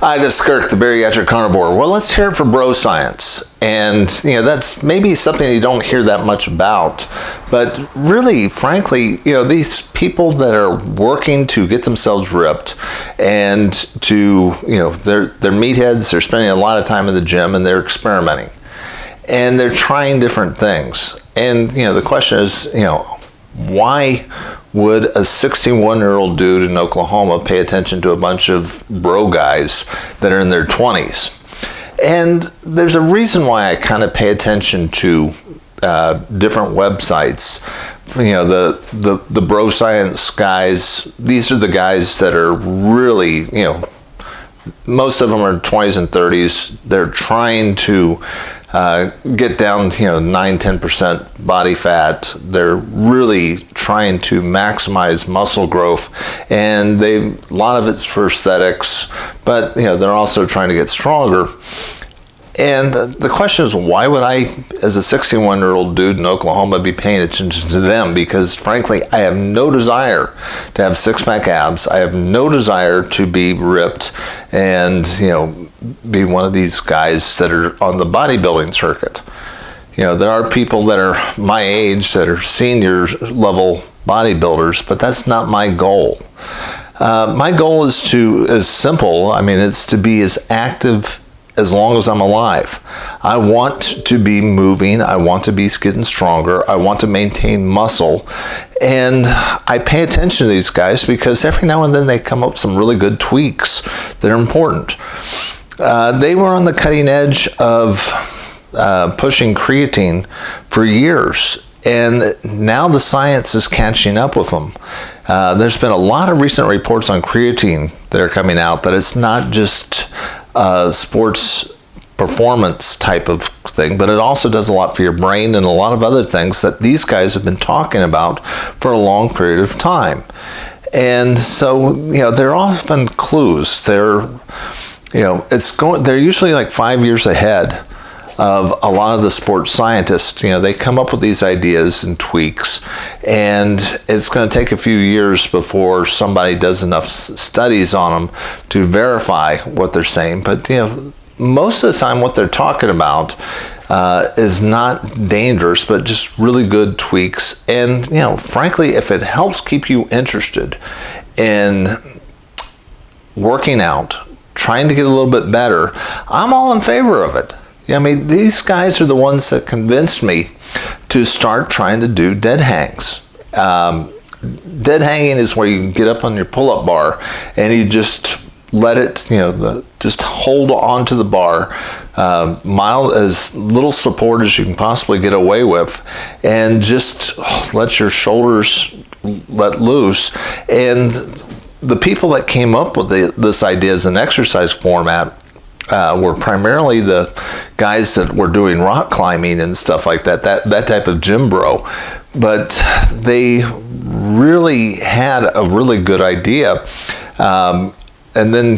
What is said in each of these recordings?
Hi, this is Kirk, the Bariatric Carnivore. Well, let's hear it for bro science. And, that's maybe something you don't hear that much about. But really, frankly, these people that are working to get themselves ripped and to, they're meatheads, they're spending a lot of time in the gym and they're experimenting. And they're trying different things. And, the question is, why would a 61-year-old dude in Oklahoma pay attention to a bunch of bro guys that are in their 20s? And there's a reason why I kind of pay attention to different websites. The bro science guys, these are the guys that are really, most of them are 20s and 30s. They're trying to get down to 9-10% body fat. They're really trying to maximize muscle growth, and a lot of it's for aesthetics, but they're also trying to get stronger. And the question is, why would I, as a 61-year-old dude in Oklahoma, be paying attention to them? Because frankly, I have no desire to have six-pack abs. I have no desire to be ripped and, be one of these guys that are on the bodybuilding circuit. There are people that are my age that are senior level bodybuilders, but that's not my goal. My goal is simple. It's to be as active as long as I'm alive. I want to be moving. I want to be getting stronger. I want to maintain muscle. And I pay attention to these guys because every now and then they come up with some really good tweaks that are important. They were on the cutting edge of pushing creatine for years. And now the science is catching up with them. There's been a lot of recent reports on creatine that are coming out that it's not just sports performance type of thing, but it also does a lot for your brain and a lot of other things that these guys have been talking about for a long period of time. And so, they're often clues. They're usually like 5 years ahead of a lot of the sports scientists. They come up with these ideas and tweaks, and it's going to take a few years before somebody does enough studies on them to verify what they're saying. But most of the time what they're talking about is not dangerous, but just really good tweaks. And frankly, if it helps keep you interested in working out, trying to get a little bit better, I'm all in favor of it. These guys are the ones that convinced me to start trying to do dead hangs. Dead hanging is where you get up on your pull-up bar and you just let it, just hold on to the bar, mild, as little support as you can possibly get away with, and just let your shoulders let loose. And the people that came up with this idea as an exercise format were primarily the guys that were doing rock climbing and stuff like that type of gym bro. But they really had a really good idea. And then,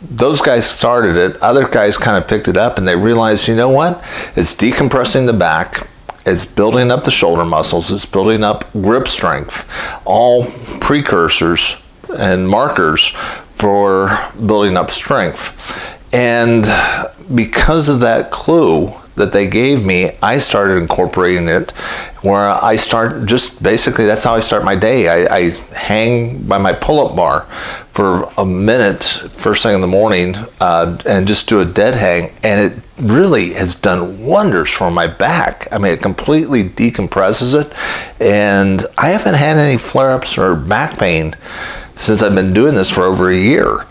those guys started it. Other guys kind of picked it up and they realized, it's decompressing the back. It's building up the shoulder muscles. It's building up grip strength. All precursors and markers for building up strength. And because of that clue that they gave me, I started incorporating it where I start that's how I start my day. I hang by my pull-up bar for a minute first thing in the morning and just do a dead hang. And it really has done wonders for my back. It completely decompresses it. And I haven't had any flare-ups or back pain since I've been doing this for over a year.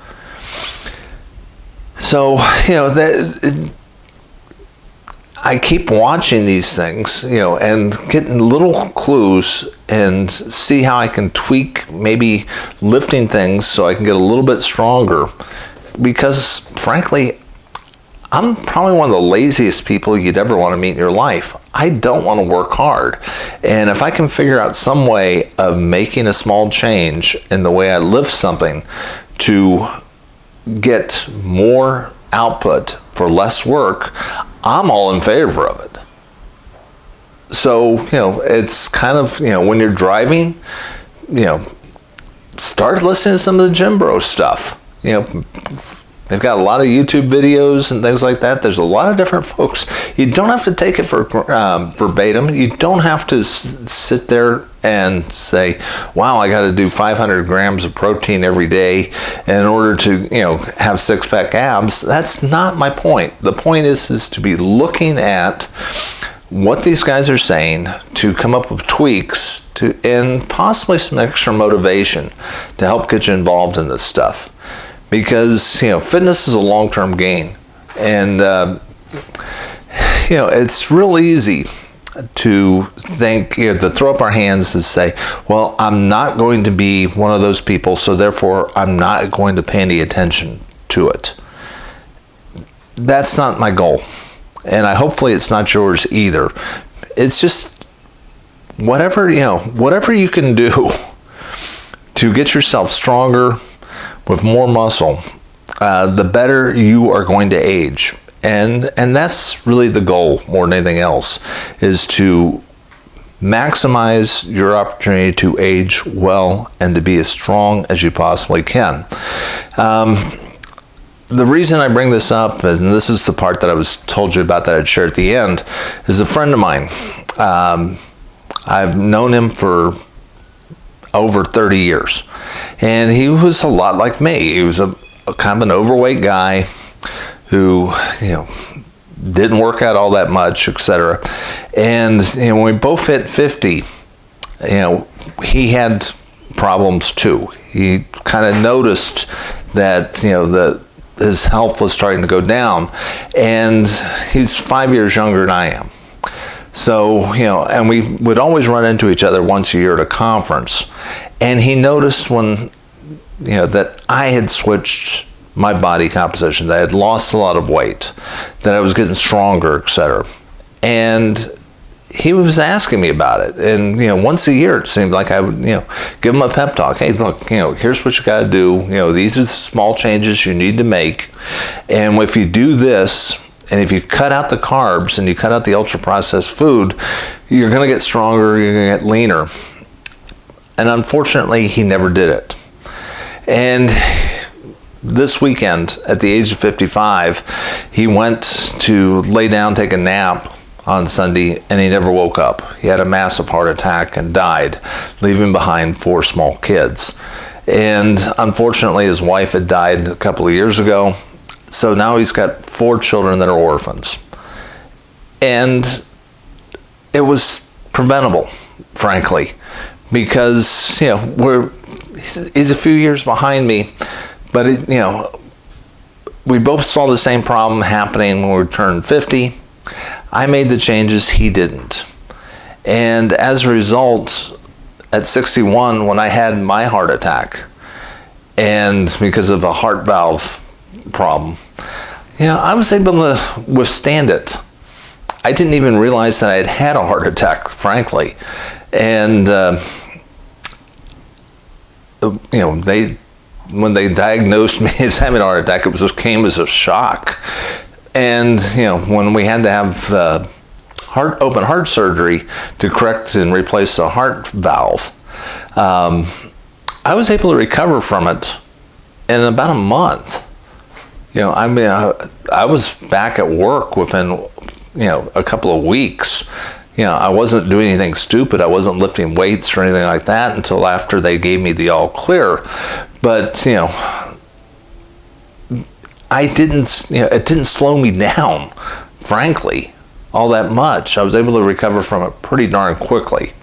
So, I keep watching these things, and getting little clues and see how I can tweak maybe lifting things so I can get a little bit stronger. Because, frankly, I'm probably one of the laziest people you'd ever want to meet in your life. I don't want to work hard. And if I can figure out some way of making a small change in the way I lift something to get more output for less work, I'm all in favor of it. So, it's kind of, when you're driving, start listening to some of the gym bro stuff. They've got a lot of YouTube videos and things like that. There's a lot of different folks. You don't have to take it for verbatim. You don't have to sit there and say, wow, I got to do 500 grams of protein every day in order to, have six-pack abs. That's not my point. The point is to be looking at what these guys are saying, to come up with tweaks and possibly some extra motivation to help get you involved in this stuff. Because, fitness is a long-term gain. And, it's real easy to think, to throw up our hands and say, well, I'm not going to be one of those people, so therefore I'm not going to pay any attention to it. That's not my goal. And hopefully it's not yours either. It's just whatever you can do to get yourself stronger, with more muscle, the better you are going to age. And that's really the goal more than anything else, is to maximize your opportunity to age well and to be as strong as you possibly can. The reason I bring this up, and this is the part that I was told you about that I'd share at the end, is a friend of mine. I've known him for over 30 years. And he was a lot like me. He was a kind of an overweight guy who, didn't work out all that much, etc. And when we both hit 50, he had problems too. He kind of noticed that, his health was starting to go down. And he's 5 years younger than I am. So, and we would always run into each other once a year at a conference. And he noticed when, that I had switched my body composition, that I had lost a lot of weight, that I was getting stronger, etc. And he was asking me about it. And, once a year, it seemed like I would, give him a pep talk. Hey, look, here's what you got to do. These are the small changes you need to make. And if you do this, and if you cut out the carbs and you cut out the ultra-processed food, you're going to get stronger, you're going to get leaner. And unfortunately, he never did it. And this weekend, at the age of 55, he went to lay down, take a nap on Sunday, and he never woke up. He had a massive heart attack and died, leaving behind 4 small kids. And unfortunately, his wife had died a couple of years ago. So now he's got 4 children that are orphans. And it was preventable, frankly, because, he's a few years behind me, but, we both saw the same problem happening when we turned 50. I made the changes, he didn't. And as a result, at 61, when I had my heart attack, and because of a heart valve problem, I was able to withstand it. I didn't even realize that I had had a heart attack, frankly. And, when they diagnosed me as having a heart attack, it came as a shock. And, when we had to have open heart surgery to correct and replace the heart valve, I was able to recover from it in about a month. I was back at work within, a couple of weeks. I wasn't doing anything stupid. I wasn't lifting weights or anything like that until after they gave me the all clear. But, it didn't slow me down, frankly, all that much. I was able to recover from it pretty darn quickly.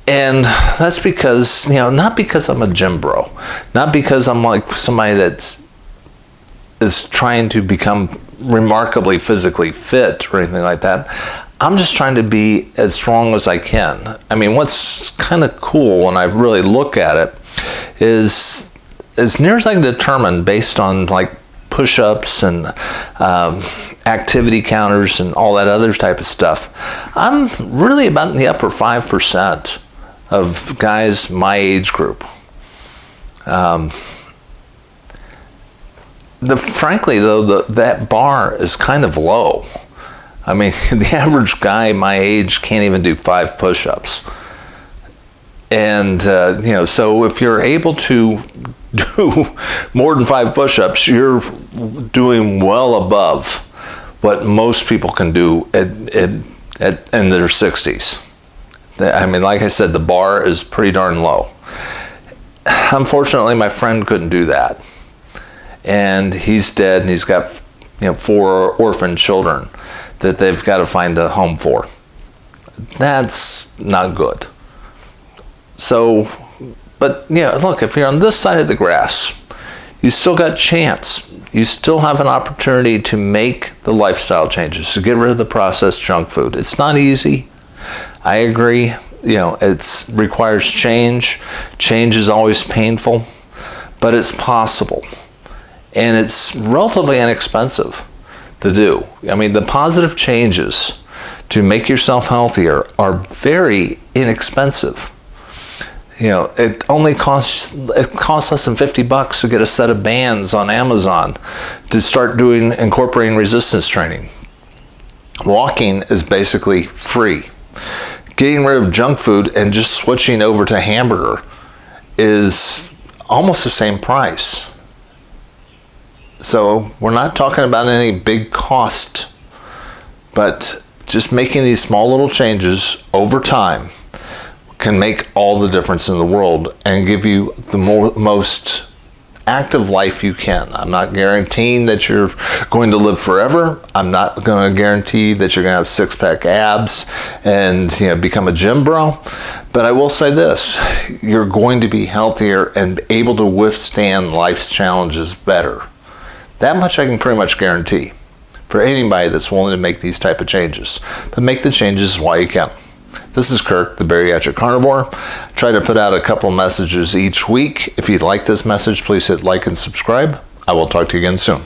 And that's because, not because I'm a gym bro, not because I'm like somebody that is trying to become remarkably physically fit or anything like that. I'm just trying to be as strong as I can. I mean, what's kind of cool when I really look at it is, as near as I can determine based on like push-ups and activity counters and all that other type of stuff, I'm really about in the upper 5% of guys my age group. Frankly, though, that bar is kind of low. I mean, the average guy my age can't even do 5 push-ups. And, so if you're able to do more than 5 push-ups, you're doing well above what most people can do in their 60s. I mean, like I said, the bar is pretty darn low. Unfortunately, my friend couldn't do that. And he's dead, and he's got 4 orphan children that they've got to find a home for. That's not good. So, but look, if you're on this side of the grass, you still got chance. You still have an opportunity to make the lifestyle changes, to get rid of the processed junk food. It's not easy. I agree. It requires change. Change is always painful, but it's possible. And it's relatively inexpensive to do. I mean, the positive changes to make yourself healthier are very inexpensive. It costs less than $50 to get a set of bands on Amazon to start incorporating resistance training. Walking is basically free. Getting rid of junk food and just switching over to hamburger is almost the same price. So we're not talking about any big cost, but just making these small little changes over time can make all the difference in the world and give you the most active life you can. I'm not guaranteeing that you're going to live forever. I'm not going to guarantee that you're going to have 6-pack abs and become a gym bro. But I will say this, you're going to be healthier and able to withstand life's challenges better. That much I can pretty much guarantee for anybody that's willing to make these type of changes. But make the changes while you can. This is Kirk, the Bariatric Carnivore. I try to put out a couple messages each week. If you like this message, please hit like and subscribe. I will talk to you again soon.